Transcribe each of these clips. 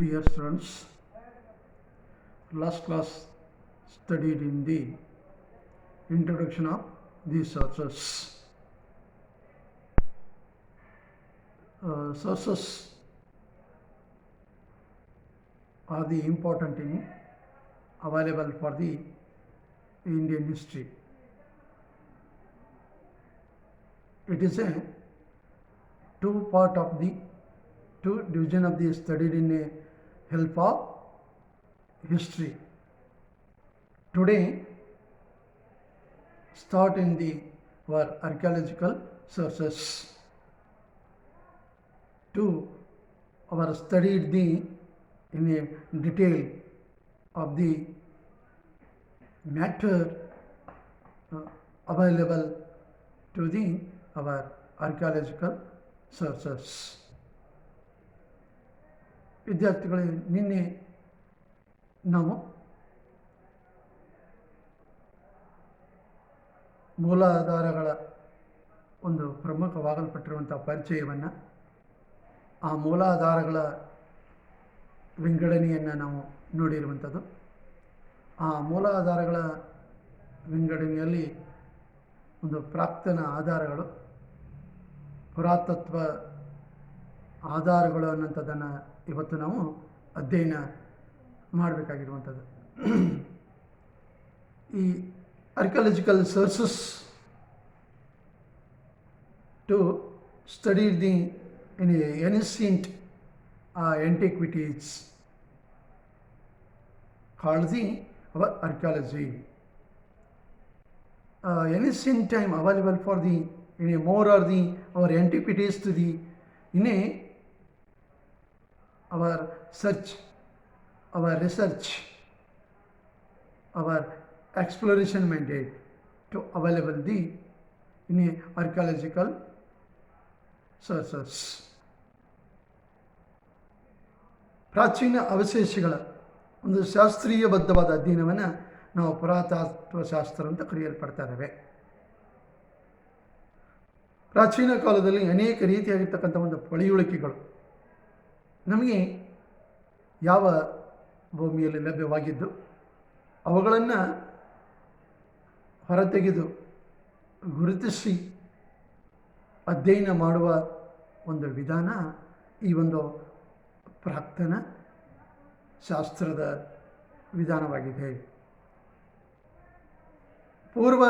Dear students, last class studied in the introduction of these sources. Sources are the important thing available for the Indian history. It is a two division of the studied in a help of history. Today start in the our archaeological sources. To our studied the in a detail of the matter available to the our archaeological sources. ವಿದ್ಯಾರ್ಥಿಗಳೇ, ನಿನ್ನೆ ನಾವು ಮೂಲಾಧಾರಗಳ ಒಂದು ಪ್ರಮುಖವಾಗಲ್ಪಟ್ಟಿರುವಂಥ ಪರಿಚಯವನ್ನು, ಆ ಮೂಲಾಧಾರಗಳ ವಿಂಗಡಣೆಯನ್ನು ನಾವು ನೋಡಿರುವಂಥದ್ದು. ಆ ಮೂಲಾಧಾರಗಳ ವಿಂಗಡಣೆಯಲ್ಲಿ ಒಂದು ಪ್ರಾಕ್ತನ ಆಧಾರಗಳು, ಪುರಾತತ್ವ ಆಧಾರಗಳು ಅನ್ನೋಂಥದ್ದನ್ನು ಇವತ್ತು ನಾವು ಅಧ್ಯಯನ ಮಾಡಬೇಕಾಗಿರುವಂಥದ್ದು. ಈ archaeological sources to study the in ancient antiquities called the our archaeology. Ancient time available for the in a more or the our antiquities to the in a our search, our research, our exploration mandate to available the in a archaeological sources. ಪ್ರಾಚೀನ ಅವಶೇಷಗಳ ಒಂದು ಶಾಸ್ತ್ರೀಯಬದ್ಧವಾದ ಅಧ್ಯಯನವನ್ನು ನಾವು ಪುರಾತತ್ವ ಶಾಸ್ತ್ರ ಅಂತ ಕರೆಯಲ್ಪಡ್ತಾ ಇದ್ದೇವೆ. ಪ್ರಾಚೀನ ಕಾಲದಲ್ಲಿ ಅನೇಕ ರೀತಿಯಾಗಿರ್ತಕ್ಕಂಥ ಒಂದು ಪಳೆಯುಳಿಕೆಗಳು ನಮಗೆ ಯಾವ ಭೂಮಿಯಲ್ಲಿ ಲಭ್ಯವಾಗಿದ್ದು ಅವುಗಳನ್ನು ಹೊರತೆಗೆದು ಗುರುತಿಸಿ ಅಧ್ಯಯನ ಮಾಡುವ ಒಂದು ವಿಧಾನ ಈ ಒಂದು ಪ್ರಾಕ್ತನ ಶಾಸ್ತ್ರದ ವಿಧಾನವಾಗಿದೆ. ಪೂರ್ವ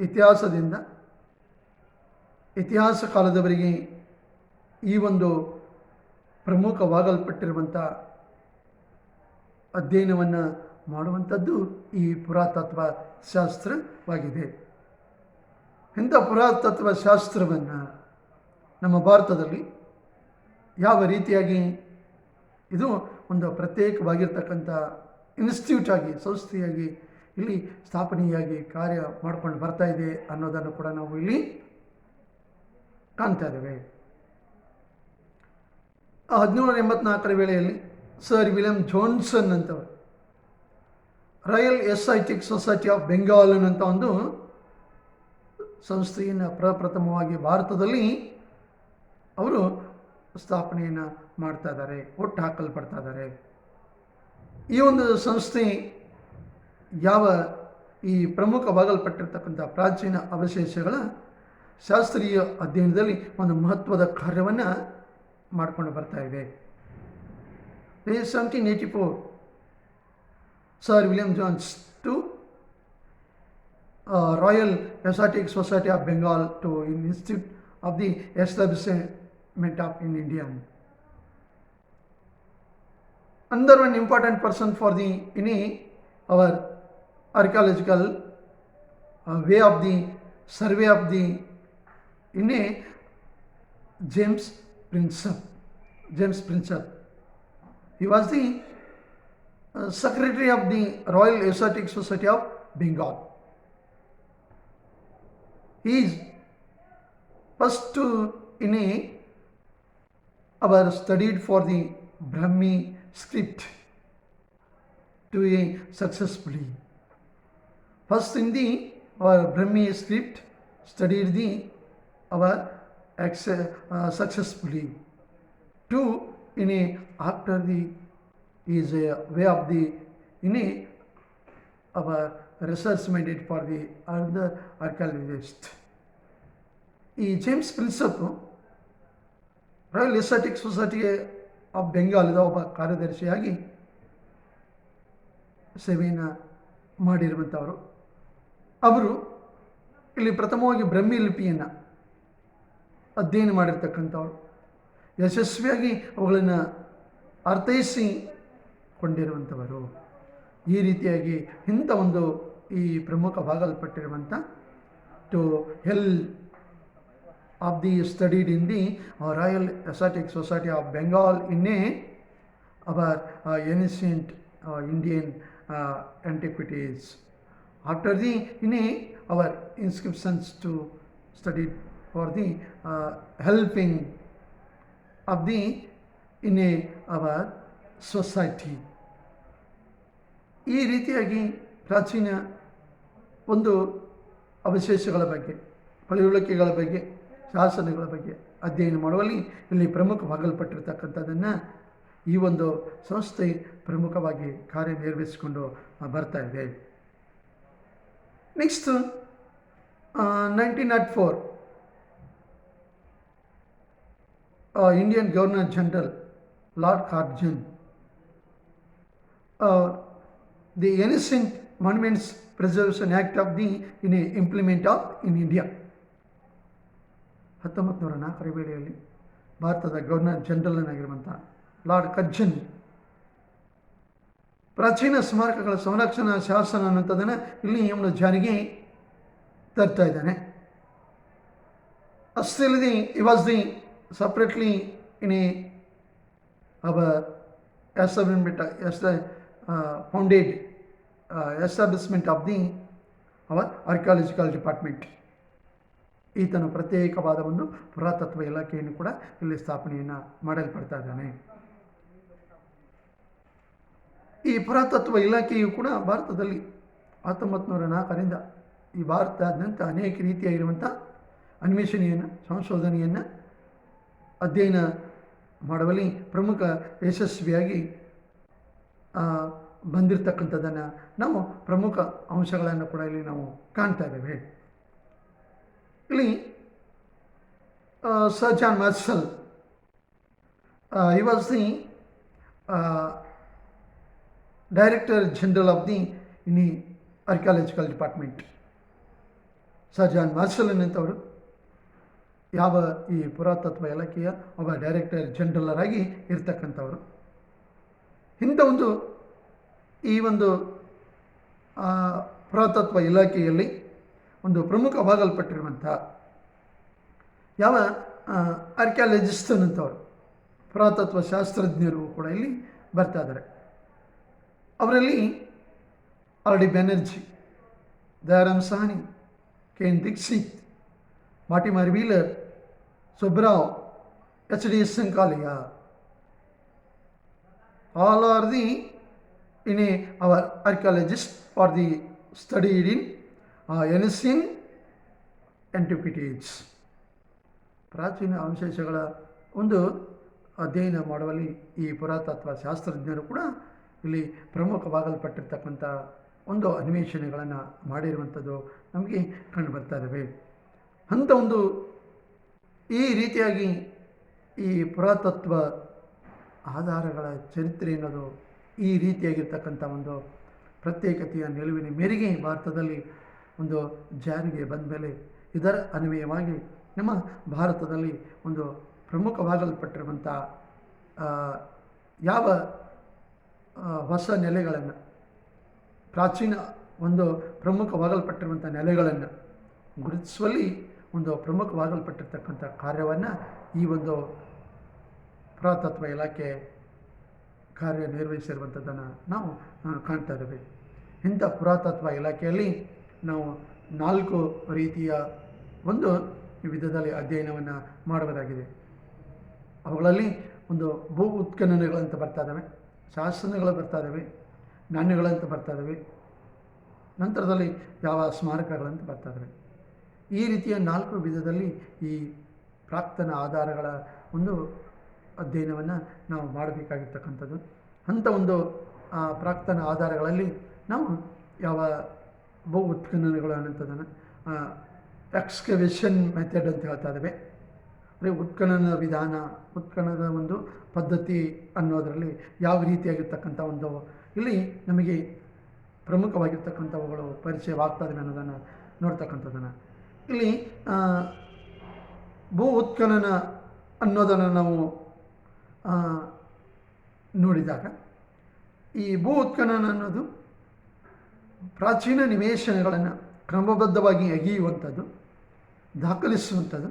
ಇತಿಹಾಸದಿಂದ ಇತಿಹಾಸ ಕಾಲದವರೆಗೆ ಈ ಒಂದು ಪ್ರಮುಖವಾಗಲ್ಪಟ್ಟಿರುವಂಥ ಅಧ್ಯಯನವನ್ನು ಮಾಡುವಂಥದ್ದು ಈ ಪುರಾತತ್ವ ಶಾಸ್ತ್ರವಾಗಿದೆ. ಇಂಥ ಪುರಾತತ್ವ ಶಾಸ್ತ್ರವನ್ನು ನಮ್ಮ ಭಾರತದಲ್ಲಿ ಯಾವ ರೀತಿಯಾಗಿ ಇದು ಒಂದು ಪ್ರತ್ಯೇಕವಾಗಿರ್ತಕ್ಕಂಥ ಇನ್ಸ್ಟಿಟ್ಯೂಟ್ ಆಗಿ, ಸಂಸ್ಥೆಯಾಗಿ ಇಲ್ಲಿ ಸ್ಥಾಪನೆಯಾಗಿ ಕಾರ್ಯ ಮಾಡಿಕೊಂಡು ಬರ್ತಾ ಇದೆ ಅನ್ನೋದನ್ನು ಕೂಡ ನಾವು ಇಲ್ಲಿ ಕಾಣ್ತಾ ಇದ್ದೇವೆ. 1784 ವೇಳೆಯಲ್ಲಿ ಸರ್ ವಿಲಿಯಂ ಜೋನ್ಸನ್ ಅಂತವರು Royal Asiatic Society of Bengal ಅನ್ನೋಂಥ ಒಂದು ಸಂಸ್ಥೆಯನ್ನು ಪ್ರಪ್ರಥಮವಾಗಿ ಭಾರತದಲ್ಲಿ ಅವರು ಸ್ಥಾಪನೆಯನ್ನು ಮಾಡ್ತಾ ಇದ್ದಾರೆ, ಒಟ್ಟು ಹಾಕಲ್ಪಡ್ತಾ ಇದ್ದಾರೆ. ಈ ಒಂದು ಸಂಸ್ಥೆ ಯಾವ ಈ ಪ್ರಮುಖವಾಗಲ್ಪಟ್ಟಿರ್ತಕ್ಕಂಥ ಪ್ರಾಚೀನ ಅವಶೇಷಗಳ ಶಾಸ್ತ್ರೀಯ ಅಧ್ಯಯನದಲ್ಲಿ ಒಂದು ಮಹತ್ವದ ಕಾರ್ಯವನ್ನು ಮಾಡಿಕೊಂಡು ಬರ್ತಾ ಇದೆ. 1784 Sir William Jones to Royal Asiatic Society of Bengal to institute of the establishment of in India. Another one important person for the in our archaeological way of the survey of the in a James Prinsep. He was the secretary of the Royal Asiatic Society of Bengal. He is first to in a our studied for the Brahmi script to a successfully. First in the our Brahmi script studied the our successfully. To in a after the is a way of the in a our research minded for the other archaeologist. ಈ James Prinsep Royal Asiatic Society of ಬೆಂಗಾಲದ ಒಬ್ಬ ಕಾರ್ಯದರ್ಶಿಯಾಗಿ ಸೇವೆಯನ್ನು ಮಾಡಿರುವಂಥವರು. ಅವರು ಇಲ್ಲಿ ಪ್ರಥಮವಾಗಿ ಬ್ರಹ್ಮಿ ಲಿಪಿಯನ್ನು ಅಧ್ಯಯನ ಮಾಡಿರ್ತಕ್ಕಂಥವ್ರು, ಯಶಸ್ವಿಯಾಗಿ ಅವುಗಳನ್ನು ಅರ್ಥೈಸಿಕೊಂಡಿರುವಂಥವರು. ಈ ರೀತಿಯಾಗಿ ಇಂಥ ಒಂದು ಈ ಪ್ರಮುಖವಾಗಲ್ಪಟ್ಟಿರುವಂಥ to help of the studied in the Royal Asiatic Society of Bengal in our ancient Indian antiquities. After the our inscriptions to study for the helping of the our society. ಈ ರೀತಿಯಾಗಿ ಪ್ರಾಚೀನ ಒಂದು ಅವಶೇಷಗಳ ಬಗ್ಗೆ, ಪಳೆಯುಳಿಕೆಗಳ ಬಗ್ಗೆ, ಶಾಸನಗಳ ಬಗ್ಗೆ ಅಧ್ಯಯನ ಮಾಡುವಲ್ಲಿ ಇಲ್ಲಿ ಪ್ರಮುಖವಾಗಲ್ಪಟ್ಟಿರ್ತಕ್ಕಂಥದ್ದನ್ನು ಈ ಒಂದು ಸಂಸ್ಥೆ ಪ್ರಮುಖವಾಗಿ ಕಾರ್ಯನಿರ್ವಹಿಸಿಕೊಂಡು ಬರ್ತಾ ಇದೆ. Next 1904 Indian governor general Lord Curzon the ancient monuments preservation act of the implement of in India. 1904 ವೇಳೆಯಲ್ಲಿ ಭಾರತದ ಗವರ್ನರ್ ಜನರಲ್ನಾಗಿರುವಂಥ ಲಾರ್ಡ್ ಕರ್ಜನ್ ಪ್ರಾಚೀನ ಸ್ಮಾರಕಗಳ ಸಂರಕ್ಷಣಾ ಶಾಸನ ಅನ್ನುವಂಥದ್ದನ್ನು ಇಲ್ಲಿ ಒಂದು ಜಾರಿಗೆ ತರ್ತಾ ಇದ್ದಾನೆ. ಅಷ್ಟೇ ಅಲ್ಲದೆ he was the separately in founded establishment of the our archaeological department. ಈತನು ಪ್ರತ್ಯೇಕವಾದ ಒಂದು ಪುರಾತತ್ವ ಇಲಾಖೆಯನ್ನು ಕೂಡ ಇಲ್ಲಿ ಸ್ಥಾಪನೆಯನ್ನು ಮಾಡಲ್ಪಡ್ತಾ ಇದ್ದಾನೆ. ಈ ಪುರಾತತ್ವ ಇಲಾಖೆಯು ಕೂಡ ಭಾರತದಲ್ಲಿ 1904ರಿಂದ ಈ ಭಾರತದಾದ್ಯಂತ ಅನೇಕ ರೀತಿಯಾಗಿರುವಂಥ ಅನ್ವೇಷಣೆಯನ್ನು, ಸಂಶೋಧನೆಯನ್ನು, ಅಧ್ಯಯನ ಮಾಡುವಲ್ಲಿ ಪ್ರಮುಖ ಯಶಸ್ವಿಯಾಗಿ ಬಂದಿರತಕ್ಕಂಥದ್ದನ್ನು ನಾವು ಪ್ರಮುಖ ಅಂಶಗಳನ್ನು ಕೂಡ ಇಲ್ಲಿ ನಾವು ಕಾಣ್ತಾ ಇದ್ದೇವೆ. ಇಲ್ಲಿ Sir John Marshall he was the Director General of the Archaeological Department. Sir John Marshall ಅನ್ನಂಥವರು ಯಾವ ಈ ಪುರಾತತ್ವ ಇಲಾಖೆಯ ಒಬ್ಬ ಡೈರೆಕ್ಟರ್ ಜನರಲ್ ಆಗಿ ಇರ್ತಕ್ಕಂಥವರು. ಇಂಥ ಒಂದು ಈ ಒಂದು ಪುರಾತತ್ವ ಇಲಾಖೆಯಲ್ಲಿ ಒಂದು ಪ್ರಮುಖವಾಗಲ್ಪಟ್ಟಿರುವಂಥ ಯಾವ ಆರ್ಕಿಯಾಲಜಿಸ್ಟ್ ಅನ್ನಂಥವ್ರು, ಪುರಾತತ್ವ ಶಾಸ್ತ್ರಜ್ಞರು ಕೂಡ ಇಲ್ಲಿ ಬರ್ತಾ ಇದ್ದಾರೆ. ಅವರಲ್ಲಿ R D Banerjee, Dayaram Sahni, K N Dikshit, Mortimer Wheeler, Subrao, H D Sankalia, all are the our archaeologists for the studied in ancient antiquities. ಪ್ರಾಚೀನ ಅವಶೇಷಗಳ ಒಂದು ಅಧ್ಯಯನ ಮಾಡುವಲ್ಲಿ ಈ ಪುರಾತತ್ವ ಶಾಸ್ತ್ರಜ್ಞರು ಕೂಡ ಇಲ್ಲಿ ಪ್ರಮುಖವಾಗಲ್ಪಟ್ಟಿರ್ತಕ್ಕಂಥ ಒಂದು ಅನ್ವೇಷಣೆಗಳನ್ನು ಮಾಡಿರುವಂಥದ್ದು ನಮಗೆ ಕಂಡು ಬರ್ತಾ ಇದ್ದಾವೆ. ಅಂಥ ಒಂದು ಈ ರೀತಿಯಾಗಿ ಈ ಪುರಾತತ್ವ ಆಧಾರಗಳ ಚರಿತ್ರೆ ಅನ್ನೋದು ಈ ರೀತಿಯಾಗಿರ್ತಕ್ಕಂಥ ಒಂದು ಪ್ರತ್ಯೇಕತೆಯ ನಿಲುವಿನ ಮೇರೆಗೆ ಭಾರತದಲ್ಲಿ ಒಂದು ಜಾರಿಗೆ ಬಂದ ಮೇಲೆ ಇದರ ಅನ್ವಯವಾಗಿ ನಮ್ಮ ಭಾರತದಲ್ಲಿ ಒಂದು ಪ್ರಮುಖವಾಗಲ್ಪಟ್ಟಿರುವಂಥ ಯಾವ ಹೊಸ ನೆಲೆಗಳನ್ನು, ಪ್ರಾಚೀನ ಒಂದು ಪ್ರಮುಖವಾಗಲ್ಪಟ್ಟಿರುವಂಥ ನೆಲೆಗಳನ್ನು ಗುರುತಿಸುವಲ್ಲಿ ಒಂದು ಪ್ರಮುಖವಾಗಲ್ಪಟ್ಟಿರ್ತಕ್ಕಂಥ ಕಾರ್ಯವನ್ನು ಈ ಒಂದು ಪುರಾತತ್ವ ಇಲಾಖೆ ಕಾರ್ಯನಿರ್ವಹಿಸಿರುವಂಥದ್ದನ್ನು ನಾವು ಕಾಣ್ತಾ ಇದ್ದೇವೆ. ಇಂಥ ಪುರಾತತ್ವ ಇಲಾಖೆಯಲ್ಲಿ ನಾವು 4 ರೀತಿಯ ಒಂದು ವಿಧದಲ್ಲಿ ಅಧ್ಯಯನವನ್ನು ಮಾಡುವುದಾಗಿದೆ. ಅವುಗಳಲ್ಲಿ ಒಂದು ಭೂ ಉತ್ಖನನಗಳಂತ ಬರ್ತಾ ಇದ್ದಾವೆ, ಶಾಸನಗಳು ಬರ್ತಾ ಇದ್ದಾವೆ, ನಾಣ್ಯಗಳಂತ ಬರ್ತಾ ಇದ್ದಾವೆ, ನಂತರದಲ್ಲಿ ಯಾವ ಸ್ಮಾರಕಗಳಂತ ಬರ್ತಾ ಇದ್ದಾವೆ. ಈ ರೀತಿಯ 4 ವಿಧದಲ್ಲಿ ಈ ಪ್ರಾಕ್ತನ ಆಧಾರಗಳ ಒಂದು ಅಧ್ಯಯನವನ್ನು ನಾವು ಮಾಡಬೇಕಾಗಿರ್ತಕ್ಕಂಥದ್ದು. ಅಂಥ ಒಂದು ಪ್ರಾಕ್ತನ ಆಧಾರಗಳಲ್ಲಿ ನಾವು ಯಾವ ಭೂ ಉತ್ಖನನಗಳು ಅನ್ನೋಂಥದ್ದನ್ನು ಎಕ್ಸ್ಕವೇಷನ್ ಮೆಥಡ್ ಅಂತ ಹೇಳ್ತಾ ಇದ್ದೇವೆ. ಅಂದರೆ ಉತ್ಖನನ ವಿಧಾನ, ಉತ್ಖನನದ ಒಂದು ಪದ್ಧತಿ ಅನ್ನೋದರಲ್ಲಿ ಯಾವ ರೀತಿಯಾಗಿರ್ತಕ್ಕಂಥ ಒಂದು ಇಲ್ಲಿ ನಮಗೆ ಪ್ರಮುಖವಾಗಿರ್ತಕ್ಕಂಥವುಗಳು ಪರಿಚಯವಾಗ್ತದೆ ಅನ್ನೋದನ್ನು ನೋಡ್ತಕ್ಕಂಥದ್ದನ್ನು ಇಲ್ಲಿ ಭೂ ಉತ್ಖನನ ಅನ್ನೋದನ್ನು ನಾವು ನೋಡಿದಾಗ, ಈ ಭೂ ಉತ್ಖನನ ಅನ್ನೋದು ಪ್ರಾಚೀನ ನಿವೇಶನಗಳನ್ನು ಕ್ರಮಬದ್ಧವಾಗಿ ಅಗೆಯುವಂಥದ್ದು, ದಾಖಲಿಸುವಂಥದ್ದು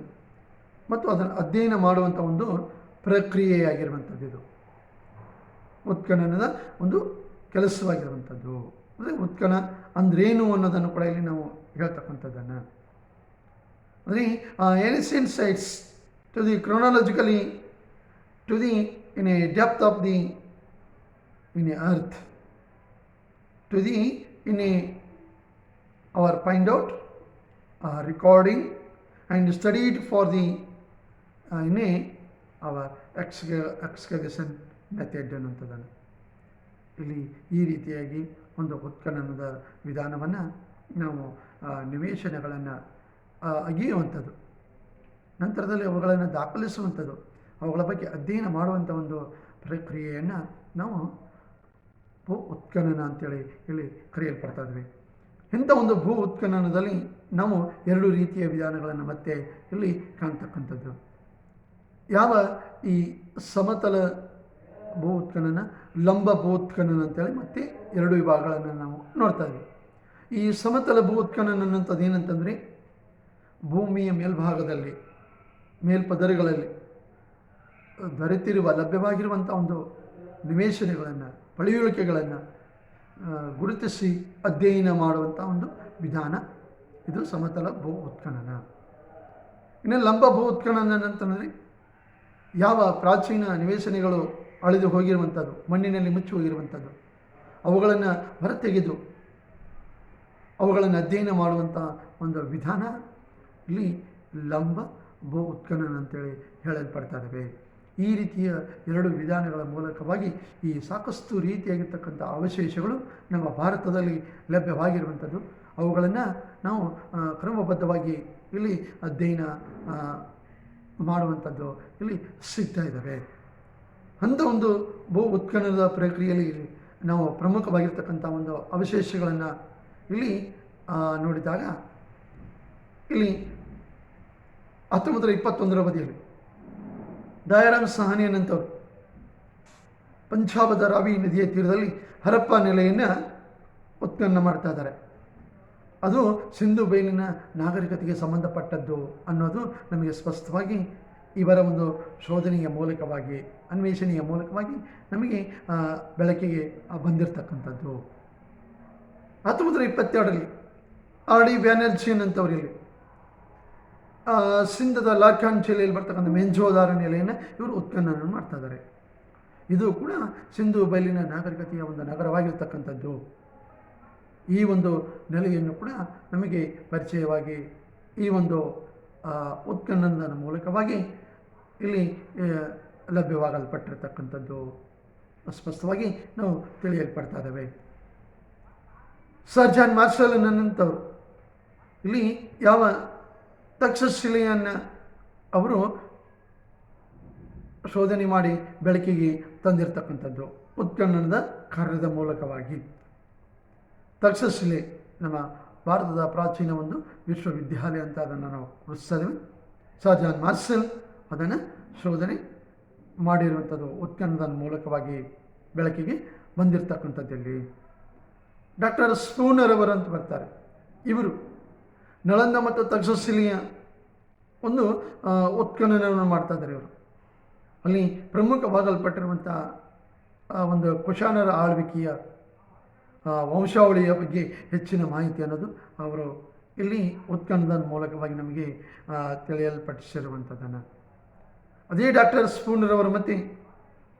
ಮತ್ತು ಅದನ್ನು ಅಧ್ಯಯನ ಮಾಡುವಂಥ ಒಂದು ಪ್ರಕ್ರಿಯೆಯಾಗಿರುವಂಥದ್ದು. ಇದು ಉತ್ಖನನದ ಒಂದು ಕೆಲಸವಾಗಿರುವಂಥದ್ದು. ಅಂದರೆ ಉತ್ಖನ ಅಂದ್ರೇನು ಅನ್ನೋದನ್ನು ಕೂಡ ಇಲ್ಲಿ ನಾವು ಹೇಳ್ತಕ್ಕಂಥದ್ದನ್ನು ಅಂದರೆ ancient sites to the chronologically to the in a depth of the in a earth to the in a our find out recording and studied for the in a our excavation method ಅನ್ನೋಂಥದ್ದನ್ನು ಇಲ್ಲಿ ಈ ರೀತಿಯಾಗಿ ಒಂದು ಉತ್ಖನನದ ವಿಧಾನವನ್ನು ನಾವು ನಿವೇಶನಗಳನ್ನು ಅಗೆಯುವಂಥದ್ದು, ನಂತರದಲ್ಲಿ ಅವುಗಳನ್ನು ದಾಖಲಿಸುವಂಥದ್ದು, ಅವುಗಳ ಬಗ್ಗೆ ಅಧ್ಯಯನ ಮಾಡುವಂಥ ಒಂದು ಪ್ರಕ್ರಿಯೆಯನ್ನು ನಾವು ಭೂ ಉತ್ಖನನ ಅಂತೇಳಿ ಇಲ್ಲಿ ಕರೆಯಲ್ಪಡ್ತಾ ಇದ್ವಿ. ಇಂಥ ಒಂದು ಭೂ ಉತ್ಖನನದಲ್ಲಿ ನಾವು ಎರಡು ರೀತಿಯ ವಿಧಾನಗಳನ್ನು ಮತ್ತೆ ಇಲ್ಲಿ ಕಾಣ್ತಕ್ಕಂಥದ್ದು. ಯಾವ ಈ ಸಮತಲ ಭೂ ಉತ್ಖನನ, ಲಂಬ ಭೂ ಉತ್ಖನನ ಅಂತೇಳಿ ಮತ್ತೆ ಎರಡು ವಿಭಾಗಗಳನ್ನು ನಾವು ನೋಡ್ತಾ ಇದ್ವಿ. ಈ ಸಮತಲ ಭೂ ಉತ್ಖನನ ಅನ್ನೋಂಥದ್ದು ಏನಂತಂದರೆ, ಭೂಮಿಯ ಮೇಲ್ಭಾಗದಲ್ಲಿ ಮೇಲ್ಪದರಗಳಲ್ಲಿ ದೊರೆತಿರುವ ಲಭ್ಯವಾಗಿರುವಂಥ ಒಂದು ನಿವೇಶನಗಳನ್ನು, ಪಳೆಯುಳಿಕೆಗಳನ್ನು ಗುರುತಿಸಿ ಅಧ್ಯಯನ ಮಾಡುವಂಥ ಒಂದು ವಿಧಾನ ಇದು ಸಮತಲ ಭೂ ಉತ್ಖನನ. ಇನ್ನು ಲಂಬ ಭೂ ಉತ್ಖನನ ಅಂತಂದರೆ ಯಾವ ಪ್ರಾಚೀನ ನಿವೇಶನಗಳು ಅಳಿದು ಹೋಗಿರುವಂಥದ್ದು, ಮಣ್ಣಿನಲ್ಲಿ ಮುಚ್ಚಿ ಹೋಗಿರುವಂಥದ್ದು, ಅವುಗಳನ್ನು ಹೊರತೆಗೆದು ಅವುಗಳನ್ನು ಅಧ್ಯಯನ ಮಾಡುವಂಥ ಒಂದು ವಿಧಾನ ಇಲ್ಲಿ ಲಂಬ ಭೂ ಉತ್ಖನನ ಅಂತೇಳಿ ಹೇಳಲ್ಪಡ್ತಾ ಇದ್ದಾವೆ. ಈ ರೀತಿಯ ಎರಡು ವಿಧಾನಗಳ ಮೂಲಕವಾಗಿ ಈ ಸಾಕಷ್ಟು ರೀತಿಯಾಗಿರ್ತಕ್ಕಂಥ ಅವಶೇಷಗಳು ನಮ್ಮ ಭಾರತದಲ್ಲಿ ಲಭ್ಯವಾಗಿರುವಂಥದ್ದು, ಅವುಗಳನ್ನು ನಾವು ಕ್ರಮಬದ್ಧವಾಗಿ ಇಲ್ಲಿ ಅಧ್ಯಯನ ಮಾಡುವಂಥದ್ದು ಇಲ್ಲಿ ಸಿಗ್ತಾ ಇದ್ದಾವೆ. ಅಂಥ ಒಂದು ಭೂ ಉತ್ಖನನದ ಪ್ರಕ್ರಿಯೆಯಲ್ಲಿ ನಾವು ಪ್ರಮುಖವಾಗಿರ್ತಕ್ಕಂಥ ಒಂದು ಅವಶೇಷಗಳನ್ನು ಇಲ್ಲಿ ನೋಡಿದಾಗ, ಇಲ್ಲಿ 1921 ಬದಿಯಲ್ಲಿ ದಯಾರಾಮ್ ಸಹಾನಿಯನ್ನಂಥವ್ರು ಪಂಜಾಬದ ರಾವಿ ನದಿಯ ತೀರದಲ್ಲಿ ಹರಪ್ಪ ನೆಲೆಯನ್ನು ಉತ್ಖನನ ಮಾಡ್ತಾ ಇದ್ದಾರೆ. ಅದು ಸಿಂಧು ಬಯಲಿನ ನಾಗರಿಕತೆಗೆ ಸಂಬಂಧಪಟ್ಟದ್ದು ಅನ್ನೋದು ನಮಗೆ ಸ್ಪಷ್ಟವಾಗಿ ಇವರ ಒಂದು ಶೋಧನೆಯ ಮೂಲಕವಾಗಿ, ಅನ್ವೇಷಣೆಯ ಮೂಲಕವಾಗಿ ನಮಗೆ ಬೆಳಕಿಗೆ ಬಂದಿರತಕ್ಕಂಥದ್ದು. 1922ರಲ್ಲಿ ಆರ್ ಡಿ ಬ್ಯಾನರ್ಜಿಯನ್ ಅಂತವ್ರು ಇಲ್ಲಿ ಸಿಂಧದ ಲಾರ್ಖಾಂಡ್ ಜಿಲ್ಲೆಯಲ್ಲಿ ಬರ್ತಕ್ಕಂಥ ಮೆಂಜೋದಾರ ನೆಲೆಯನ್ನು ಇವರು ಉತ್ಖನನ ಮಾಡ್ತಾ ಇದ್ದಾರೆ. ಇದು ಕೂಡ ಸಿಂಧು ಬಯಲಿನ ನಾಗರಿಕತೆಯ ಒಂದು ನಗರವಾಗಿರ್ತಕ್ಕಂಥದ್ದು. ಈ ಒಂದು ನೆಲೆಯನ್ನು ಕೂಡ ನಮಗೆ ಪರಿಚಯವಾಗಿ ಈ ಒಂದು ಉತ್ಖನನದ ಮೂಲಕವಾಗಿ ಇಲ್ಲಿ ಲಭ್ಯವಾಗಲ್ಪಟ್ಟಿರ್ತಕ್ಕಂಥದ್ದು ಸ್ಪಷ್ಟವಾಗಿ ನಾವು ತಿಳಿಯಲ್ಪಡ್ತಾ ಇದ್ದೇವೆ. ಸರ್ ಜಾನ್ ಮಾರ್ಷಲ್ ಅನ್ನಂಥವ್ರು ಇಲ್ಲಿ ಯಾವ ತಕ್ಷಶಿಲೆಯನ್ನು ಅವರು ಶೋಧನೆ ಮಾಡಿ ಬೆಳಕಿಗೆ ತಂದಿರತಕ್ಕಂಥದ್ದು ಉತ್ಖನನದ ಕಾರ್ಯದ ಮೂಲಕವಾಗಿ. ತಕ್ಷಶಿಲೆ ನಮ್ಮ ಭಾರತದ ಪ್ರಾಚೀನ ಒಂದು ವಿಶ್ವವಿದ್ಯಾಲಯ ಅಂತ ಅದನ್ನು ನಾವು ಗುರುತಿಸಿದ್ದೇವೆ. ಸರ್ ಜಾನ್ ಮಾರ್ಷಲ್ ಅದನ್ನು ಶೋಧನೆ ಮಾಡಿರುವಂಥದ್ದು ಉತ್ಖನನದ ಮೂಲಕವಾಗಿ ಬೆಳಕಿಗೆ ಬಂದಿರತಕ್ಕಂಥದ್ದಲ್ಲಿ. ಡಾಕ್ಟರ್ ಸ್ಪೂನರ್ ಅವರು ಅಂತ ಬರ್ತಾರೆ. ಇವರು ನಳಂದ ಮತ್ತು ತಕ್ಷಶಿಲೆಯ ಒಂದು ಉತ್ಖನನವನ್ನು ಮಾಡ್ತಾ ಇದ್ದಾರೆ. ಇವರು ಅಲ್ಲಿ ಪ್ರಮುಖವಾಗಲ್ಪಟ್ಟಿರುವಂಥ ಒಂದು ಕುಶಾನರ ಆಳ್ವಿಕೆಯ ವಂಶಾವಳಿಯ ಬಗ್ಗೆ ಹೆಚ್ಚಿನ ಮಾಹಿತಿ ಅನ್ನೋದು ಅವರು ಇಲ್ಲಿ ಉತ್ಖನನದ ಮೂಲಕವಾಗಿ ನಮಗೆ ತಿಳಿಯಲ್ಪಡಿಸಿರುವಂಥದ್ದನ್ನು. ಅದೇ ಡಾಕ್ಟರ್ ಸ್ಪೂನರ್ ಅವರು ಮತ್ತೆ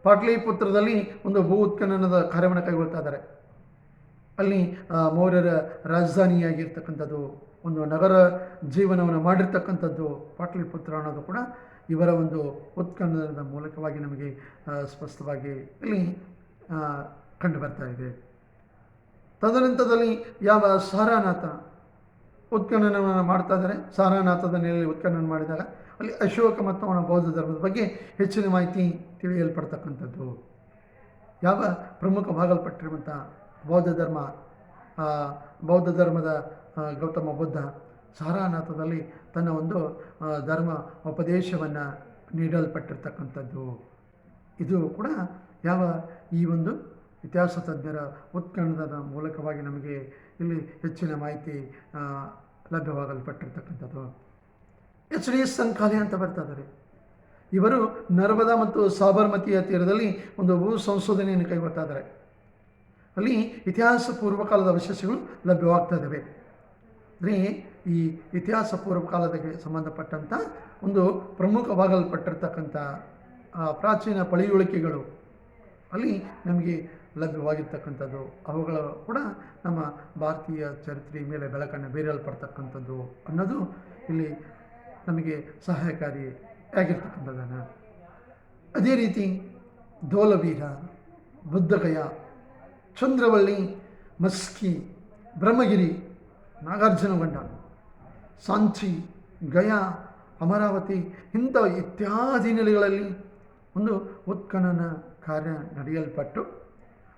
ಪಾಟ್ಲಿಪುತ್ರದಲ್ಲಿ ಒಂದು ಭೂ ಉತ್ಖನನದ ಕಾರ್ಯವನ್ನು ಕೈಗೊಳ್ತಾ ಇದ್ದಾರೆ. ಅಲ್ಲಿ ಮೌರ್ಯರ ರಾಜಧಾನಿಯಾಗಿರ್ತಕ್ಕಂಥದ್ದು, ಒಂದು ನಗರ ಜೀವನವನ್ನು ಮಾಡಿರ್ತಕ್ಕಂಥದ್ದು ಪಾಟ್ಲಿಪುತ್ರ ಅನ್ನೋದು ಕೂಡ ಇವರ ಒಂದು ಉತ್ಖನನದ ಮೂಲಕವಾಗಿ ನಮಗೆ ಸ್ಪಷ್ಟವಾಗಿ ಇಲ್ಲಿ ಕಂಡು ಬರ್ತಾ ಇದೆ. ತದನಂತರದಲ್ಲಿ ಯಾವ ಸಾರನಾಥ ಉತ್ಖನನವನ್ನು ಮಾಡ್ತಾ ಇದ್ದಾರೆ, ಸಾರನಾಥದ ನೆಲೆಯಲ್ಲಿ ಉತ್ಖನನ ಮಾಡಿದಾಗ ಅಲ್ಲಿ ಅಶೋಕ ಮತ್ತು ಅವನ ಬೌದ್ಧ ಧರ್ಮದ ಬಗ್ಗೆ ಹೆಚ್ಚಿನ ಮಾಹಿತಿ ತಿಳಿಯಲ್ಪಡ್ತಕ್ಕಂಥದ್ದು. ಯಾವ ಪ್ರಮುಖವಾಗಲ್ಪಟ್ಟಿರುವಂಥ ಬೌದ್ಧ ಧರ್ಮದ ಗೌತಮ ಬುದ್ಧ ಸಾರನಾಥದಲ್ಲಿ ತನ್ನ ಒಂದು ಧರ್ಮ ಉಪದೇಶವನ್ನು ನೀಡಲ್ಪಟ್ಟಿರ್ತಕ್ಕಂಥದ್ದು. ಇದು ಕೂಡ ಯಾವ ಈ ಒಂದು ಇತಿಹಾಸ ತಜ್ಞರ ಉತ್ಖನನದ ಮೂಲಕವಾಗಿ ನಮಗೆ ಇಲ್ಲಿ ಹೆಚ್ಚಿನ ಮಾಹಿತಿ ಲಭ್ಯವಾಗಲ್ಪಟ್ಟಿರ್ತಕ್ಕಂಥದ್ದು. ಎಚ್.ಡಿ. ಸಂಕಾಲೆ ಅಂತ ಬರ್ತಾ ಇದ್ದಾರೆ. ಇವರು ನರ್ಮದಾ ಮತ್ತು ಸಾಬರಮತಿಯ ತೀರದಲ್ಲಿ ಒಂದು ಭೂ ಸಂಶೋಧನೆಯನ್ನು ಕೈಗೊಳ್ತಾ ಇದ್ದಾರೆ. ಅಲ್ಲಿ ಇತಿಹಾಸ ಪೂರ್ವಕಾಲದ ಅವಶೇಷಗಳು ಲಭ್ಯವಾಗ್ತಾ ಇದ್ದಾವೆ. ಅಂದರೆ ಈ ಇತಿಹಾಸ ಪೂರ್ವಕಾಲಕ್ಕೆ ಸಂಬಂಧಪಟ್ಟಂಥ ಒಂದು ಪ್ರಮುಖವಾಗಲ್ಪಟ್ಟಿರ್ತಕ್ಕಂಥ ಪ್ರಾಚೀನ ಪಳೆಯುಳಿಕೆಗಳು ಅಲ್ಲಿ ನಮಗೆ ಲಭ್ಯವಾಗಿರ್ತಕ್ಕಂಥದ್ದು. ಅವುಗಳು ಕೂಡ ನಮ್ಮ ಭಾರತೀಯ ಚರಿತ್ರೆಯ ಮೇಲೆ ಬೆಳಕನ್ನು ಬೀರಲ್ಪಡ್ತಕ್ಕಂಥದ್ದು ಅನ್ನೋದು ಇಲ್ಲಿ ನಮಗೆ ಸಹಾಯಕಾರಿಯಾಗಿರ್ತಕ್ಕಂಥದ್ದನ್ನು. ಅದೇ ರೀತಿ ಧೋಲವೀರ, ಬುದ್ಧಗಯ, ಚಂದ್ರವಳ್ಳಿ, ಮಸ್ಕಿ, ಬ್ರಹ್ಮಗಿರಿ, ನಾಗಾರ್ಜುನಗೊಂಡ, ಸಾಂಚಿ, ಗಯಾ, ಅಮರಾವತಿ ಇಂಥ ಇತ್ಯಾದಿ ನೆಲೆಗಳಲ್ಲಿ ಒಂದು ಉತ್ಖನನ ಕಾರ್ಯ ನಡೆಯಲ್ಪಟ್ಟು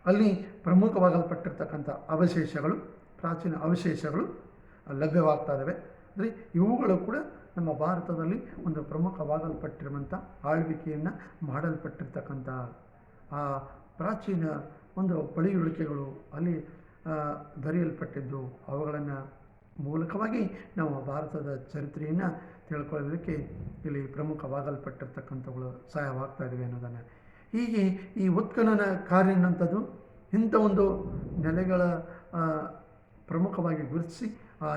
ಅಲ್ಲಿ ಪ್ರಮುಖವಾಗಲ್ಪಟ್ಟಿರ್ತಕ್ಕಂಥ ಅವಶೇಷಗಳು, ಪ್ರಾಚೀನ ಅವಶೇಷಗಳು ಲಭ್ಯವಾಗ್ತಾ ಇದ್ದಾವೆ. ಅಂದರೆ ಇವುಗಳು ಕೂಡ ನಮ್ಮ ಭಾರತದಲ್ಲಿ ಒಂದು ಪ್ರಮುಖವಾಗಲ್ಪಟ್ಟಿರುವಂಥ ಆಳ್ವಿಕೆಯನ್ನು ಮಾಡಲ್ಪಟ್ಟಿರ್ತಕ್ಕಂಥ ಆ ಪ್ರಾಚೀನ ಒಂದು ಪಳೆಯುಳಿಕೆಗಳು ಅಲ್ಲಿ ದೊರೆಯಲ್ಪಟ್ಟಿದ್ದು. ಅವುಗಳನ್ನು ಮೂಲಕವಾಗಿ ನಾವು ಭಾರತದ ಚರಿತ್ರೆಯನ್ನು ತಿಳ್ಕೊಳ್ಳೋದಕ್ಕೆ ಇಲ್ಲಿ ಪ್ರಮುಖವಾಗಲ್ಪಟ್ಟಿರ್ತಕ್ಕಂಥವುಗಳು ಸಹಾಯವಾಗ್ತಾ ಇದ್ದಾವೆ ಅನ್ನೋದನ್ನು. ಹೀಗೆ ಈ ಉತ್ಖನನ ಕಾರ್ಯ ಅನ್ನೋಂಥದ್ದು ಇಂಥ ಒಂದು ನೆಲೆಗಳ ಪ್ರಮುಖವಾಗಿ ಗುರುತಿಸಿ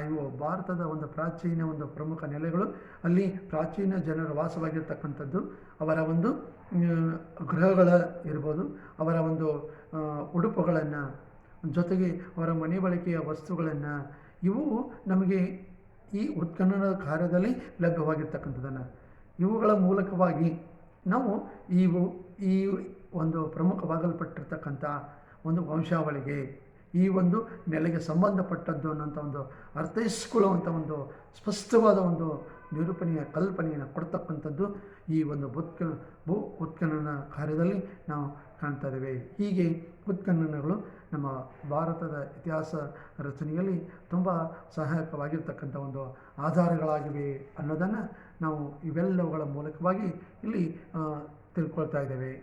ಇವು ಭಾರತದ ಒಂದು ಪ್ರಾಚೀನ ಒಂದು ಪ್ರಮುಖ ನೆಲೆಗಳು, ಅಲ್ಲಿ ಪ್ರಾಚೀನ ಜನರ ವಾಸವಾಗಿರ್ತಕ್ಕಂಥದ್ದು, ಅವರ ಒಂದು ಗೃಹಗಳ ಇರ್ಬೋದು, ಅವರ ಒಂದು ಉಡುಪುಗಳನ್ನು, ಜೊತೆಗೆ ಅವರ ಮನೆ ಬಳಕೆಯ ವಸ್ತುಗಳನ್ನು, ಇವು ನಮಗೆ ಈ ಉತ್ಖನನ ಕಾರ್ಯದಲ್ಲಿ ಲಭ್ಯವಾಗಿರ್ತಕ್ಕಂಥದ್ದನ್ನು. ಇವುಗಳ ಮೂಲಕವಾಗಿ ನಾವು ಈ ಒಂದು ಪ್ರಮುಖವಾಗಲ್ಪಟ್ಟಿರ್ತಕ್ಕಂಥ ಒಂದು ವಂಶಾವಳಿಗೆ, ಈ ಒಂದು ನೆಲೆಗೆ ಸಂಬಂಧಪಟ್ಟದ್ದು ಅನ್ನೋಂಥ ಒಂದು ಅರ್ಥೈಸಿಕೊಳ್ಳುವಂಥ ಒಂದು ಸ್ಪಷ್ಟವಾದ ಒಂದು ನಿರೂಪಣೆಯ ಕಲ್ಪನೆಯನ್ನು ಕೊಡ್ತಕ್ಕಂಥದ್ದು ಈ ಒಂದು ಭೂ ಉತ್ಖನನ ಕಾರ್ಯದಲ್ಲಿ ನಾವು ಕಾಣ್ತಾ ಇದ್ದೇವೆ. ಹೀಗೆ ಉತ್ಖನನಗಳು ನಮ್ಮ ಭಾರತದ ಇತಿಹಾಸ ರಚನೆಯಲ್ಲಿ ತುಂಬ ಸಹಾಯಕವಾಗಿರ್ತಕ್ಕಂಥ ಒಂದು ಆಧಾರಗಳಾಗಿವೆ ಅನ್ನೋದನ್ನು ನಾವು ಇವೆಲ್ಲವುಗಳ ಮೂಲಕವಾಗಿ ಇಲ್ಲಿ ತಿಳ್ಕೊಳ್ತಾ ಇದ್ದೇವೆ.